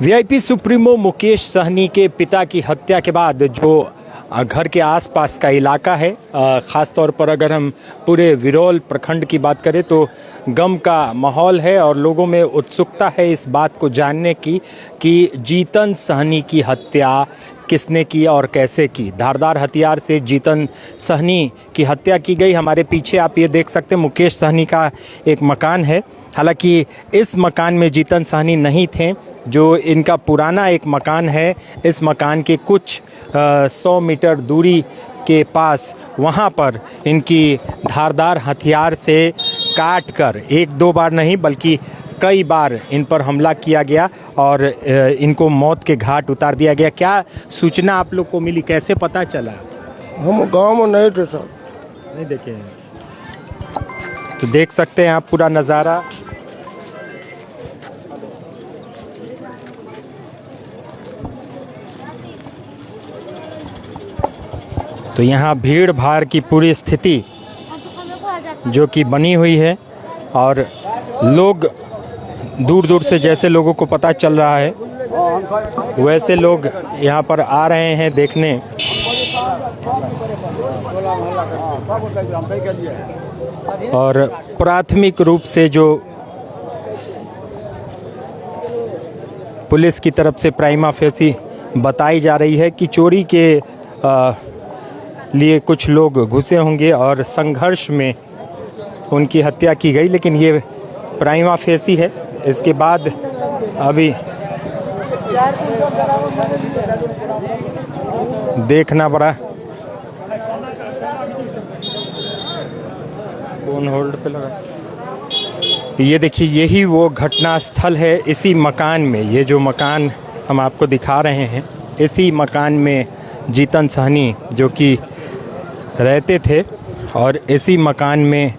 VIP supremo Mukesh Sahni के पिता की हत्या के बाद जो घर के आसपास का इलाका है, ख़ास तौर पर अगर हम पूरे विरोल प्रखंड की बात करें तो गम का माहौल है और लोगों में उत्सुकता है इस बात को जानने की कि जीतन सहनी की हत्या किसने की और कैसे की। धारदार हथियार से जीतन सहनी की हत्या की गई। हमारे पीछे आप ये देख सकते हैं मुकेश सहनी का एक मकान है। हालांकि इस मकान में जीतन सहनी नहीं थे, जो इनका पुराना एक मकान है। इस मकान के कुछ 100 मीटर दूरी के पास वहाँ पर इनकी धारदार हथियार से काट कर एक दो बार नहीं बल्कि कई बार इन पर हमला किया गया और इनको मौत के घाट उतार दिया गया। क्या सूचना आप लोग को मिली, कैसे पता चला? हम गांव में नहीं थे सर। नहीं देखे हैं तो देख सकते हैं आप पूरा नज़ारा। तो यहाँ भीड़ भाड़ की पूरी स्थिति जो कि बनी हुई है और लोग दूर दूर से, जैसे लोगों को पता चल रहा है वैसे लोग यहाँ पर आ रहे हैं देखने। और प्राथमिक रूप से जो पुलिस की तरफ से प्राइमा फेसी बताई जा रही है कि चोरी के लिए कुछ लोग घुसे होंगे और संघर्ष में उनकी हत्या की गई, लेकिन ये प्राइमा फेसी है। इसके बाद अभी देखना पड़ा। कौन होल्ड पे लगा? ये देखिए, यही वो घटना स्थल है। इसी मकान में, ये जो मकान हम आपको दिखा रहे हैं, इसी मकान में जीतन सहनी जो कि रहते थे और इसी मकान में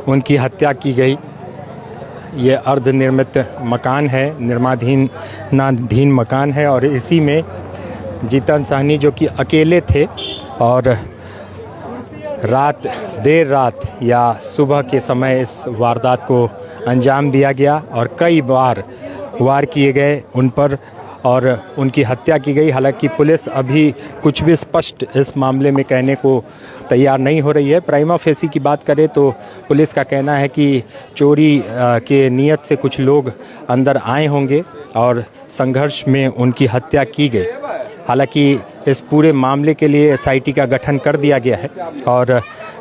उनकी हत्या की गई। ये अर्धनिर्मित मकान है, निर्माणाधीन मकान है और इसी में जीतन सहनी जो कि अकेले थे और देर रात या सुबह के समय इस वारदात को अंजाम दिया गया और कई बार वार किए गए उन पर और उनकी हत्या की गई। हालांकि पुलिस अभी कुछ भी स्पष्ट इस मामले में कहने को तैयार नहीं हो रही है। प्राइमा फेसी की बात करें तो पुलिस का कहना है कि चोरी के नियत से कुछ लोग अंदर आए होंगे और संघर्ष में उनकी हत्या की गई। हालांकि इस पूरे मामले के लिए एसआईटी का गठन कर दिया गया है और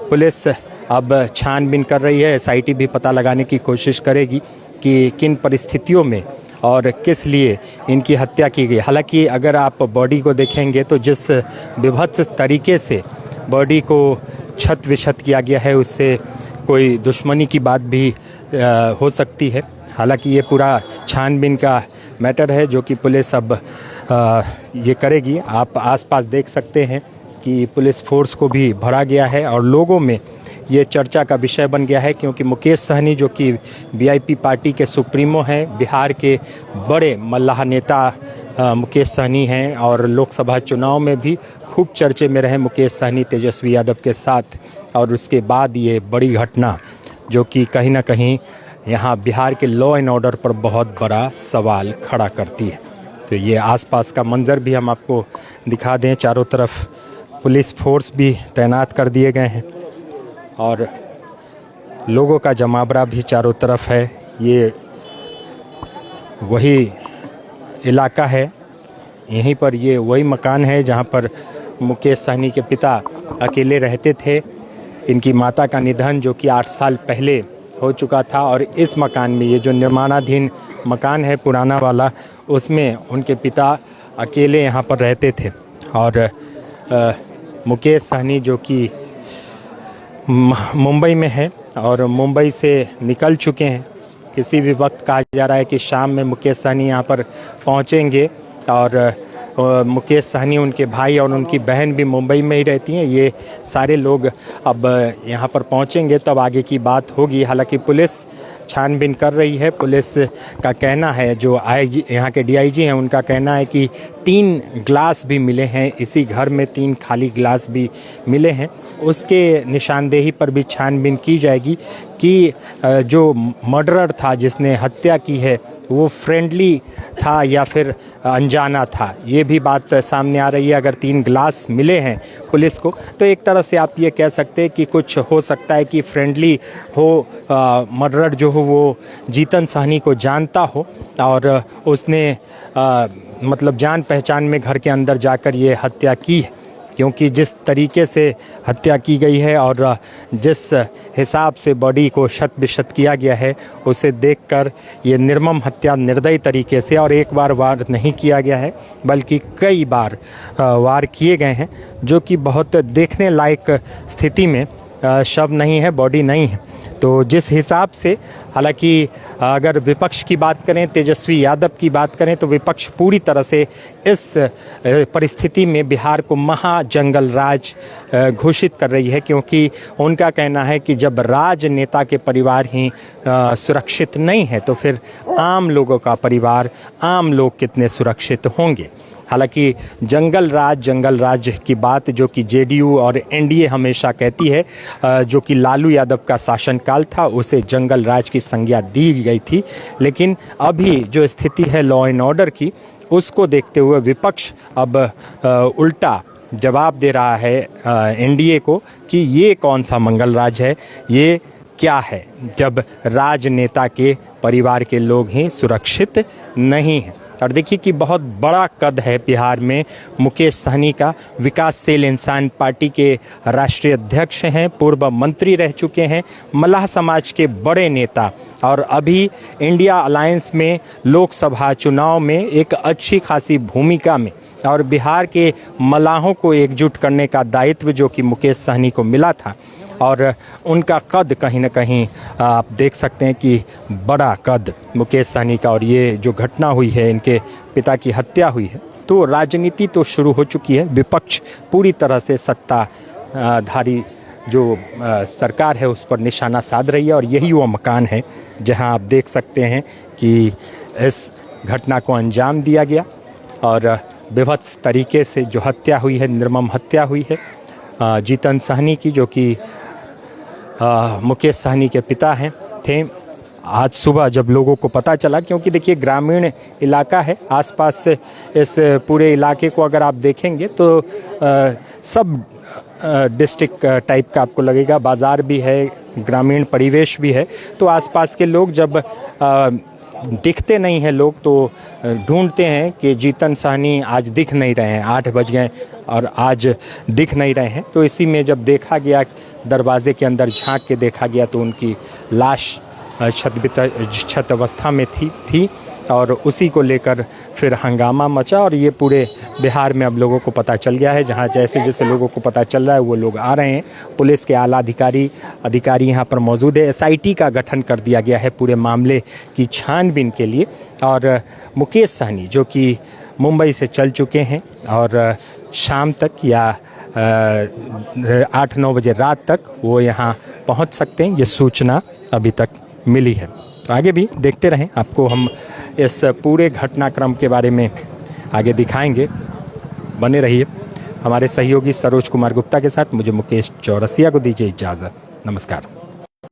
पुलिस अब छानबीन कर रही है। एसआईटी भी पता लगाने की कोशिश करेगी कि किन परिस्थितियों में और किस लिए इनकी हत्या की गई। हालांकि अगर आप बॉडी को देखेंगे तो जिस विभत्स तरीके से बॉडी को छत विछत किया गया है, उससे कोई दुश्मनी की बात भी हो सकती है। हालांकि ये पूरा छानबीन का मैटर है जो कि पुलिस अब ये करेगी। आप आसपास देख सकते हैं कि पुलिस फोर्स को भी भरा गया है और लोगों में ये चर्चा का विषय बन गया है, क्योंकि मुकेश सहनी जो कि वीआईपी पार्टी के सुप्रीमो हैं, बिहार के बड़े मल्लाह नेता मुकेश सहनी हैं और लोकसभा चुनाव में भी खूब चर्चे में रहे मुकेश सहनी तेजस्वी यादव के साथ। और उसके बाद ये बड़ी घटना जो कि कहीं ना कहीं यहाँ बिहार के लॉ एंड ऑर्डर पर बहुत बड़ा सवाल खड़ा करती है। तो ये आसपास का मंजर भी हम आपको दिखा दें। चारों तरफ पुलिस फोर्स भी तैनात कर दिए गए हैं और लोगों का जमावड़ा भी चारों तरफ है। ये वही इलाका है, यहीं पर ये वही मकान है जहां पर मुकेश सहनी के पिता अकेले रहते थे। इनकी माता का निधन जो कि 8 साल पहले हो चुका था और इस मकान में, ये जो निर्माणाधीन मकान है पुराना वाला, उसमें उनके पिता अकेले यहाँ पर रहते थे। और मुकेश सहनी जो कि मुंबई में है और मुंबई से निकल चुके हैं। किसी भी वक्त कहा जा रहा है कि शाम में मुकेश सहनी यहाँ पर पहुँचेंगे और मुकेश सहनी, उनके भाई और उनकी बहन भी मुंबई में ही रहती हैं। ये सारे लोग अब यहाँ पर पहुँचेंगे तब आगे की बात होगी। हालांकि पुलिस छानबीन कर रही है। पुलिस का कहना है, जो आईजी यहाँ के डीआईजी हैं, उनका कहना है कि 3 ग्लास भी मिले हैं इसी घर में, 3 खाली ग्लास भी मिले हैं। उसके निशानदेही पर भी छानबीन की जाएगी कि जो मर्डरर था, जिसने हत्या की है, वो फ्रेंडली था या फिर अनजाना था, ये भी बात सामने आ रही है। अगर 3 ग्लास मिले हैं पुलिस को तो एक तरह से आप ये कह सकते हैं कि कुछ हो सकता है कि फ्रेंडली हो, मर्डरर जो हो वो जीतन सहनी को जानता हो और उसने मतलब जान पहचान में घर के अंदर जाकर ये हत्या की है, क्योंकि जिस तरीके से हत्या की गई है और जिस हिसाब से बॉडी को शत बिशत किया गया है उसे देखकर ये निर्मम हत्या निर्दयी तरीके से, और एक बार वार नहीं किया गया है बल्कि कई बार वार किए गए हैं, जो कि बहुत देखने लायक स्थिति में शव नहीं है, बॉडी नहीं है। तो जिस हिसाब से, हालांकि अगर विपक्ष की बात करें, तेजस्वी यादव की बात करें, तो विपक्ष पूरी तरह से इस परिस्थिति में बिहार को महाजंगल राज घोषित कर रही है, क्योंकि उनका कहना है कि जब राजनेता के परिवार ही सुरक्षित नहीं है तो फिर आम लोगों का परिवार, आम लोग कितने सुरक्षित होंगे। हालांकि जंगल राज की बात जो कि जेडीयू और एनडीए हमेशा कहती है, जो कि लालू यादव का शासनकाल था उसे जंगल राज की संज्ञा दी गई थी, लेकिन अभी जो स्थिति है लॉ एंड ऑर्डर की, उसको देखते हुए विपक्ष अब उल्टा जवाब दे रहा है एनडीए को कि ये कौन सा मंगल राज है, ये क्या है जब राजनेता के परिवार के लोग ही सुरक्षित नहीं हैं। और देखिए कि बहुत बड़ा कद है बिहार में मुकेश सहनी का। विकासशील इंसान पार्टी के राष्ट्रीय अध्यक्ष हैं, पूर्व मंत्री रह चुके हैं, मल्लाह समाज के बड़े नेता, और अभी इंडिया अलायंस में लोकसभा चुनाव में एक अच्छी खासी भूमिका में, और बिहार के मल्लाहों को एकजुट करने का दायित्व जो कि मुकेश सहनी को मिला था, और उनका कद कहीं ना कहीं आप देख सकते हैं कि बड़ा कद मुकेश सहनी का। और ये जो घटना हुई है, इनके पिता की हत्या हुई है, तो राजनीति तो शुरू हो चुकी है। विपक्ष पूरी तरह से सत्ताधारी जो सरकार है उस पर निशाना साध रही है, और यही वो मकान है जहां आप देख सकते हैं कि इस घटना को अंजाम दिया गया और बेभत्स तरीके से जो हत्या हुई है, निर्मम हत्या हुई है जीतन सहनी की, जो कि मुकेश सहनी के पिता थे। आज सुबह जब लोगों को पता चला, क्योंकि देखिए ग्रामीण इलाका है, आसपास से इस पूरे इलाके को अगर आप देखेंगे तो सब डिस्ट्रिक्ट टाइप का आपको लगेगा, बाज़ार भी है, ग्रामीण परिवेश भी है। तो आसपास के लोग जब दिखते नहीं हैं लोग तो ढूंढते हैं कि जीतन सहनी आज दिख नहीं रहे हैं, 8 बज गए और आज दिख नहीं रहे हैं। तो इसी में जब देखा गया, दरवाजे के अंदर झांक के देखा गया तो उनकी लाश क्षत अवस्था में थी और उसी को लेकर फिर हंगामा मचा, और ये पूरे बिहार में अब लोगों को पता चल गया है। जहाँ जैसे जैसे लोगों को पता चल रहा है वो लोग आ रहे हैं। पुलिस के आला अधिकारी यहाँ पर मौजूद है। एसआईटी का गठन कर दिया गया है पूरे मामले की छानबीन के लिए। और मुकेश सहनी जो कि मुंबई से चल चुके हैं और शाम तक या 8-9 बजे रात तक वो यहाँ पहुँच सकते हैं, ये सूचना अभी तक मिली है। तो आगे भी देखते रहें, आपको हम इस पूरे घटनाक्रम के बारे में आगे दिखाएंगे। बने रहिए हमारे सहयोगी सरोज कुमार गुप्ता के साथ। मुझे मुकेश चौरसिया को दीजिए इजाज़त। नमस्कार।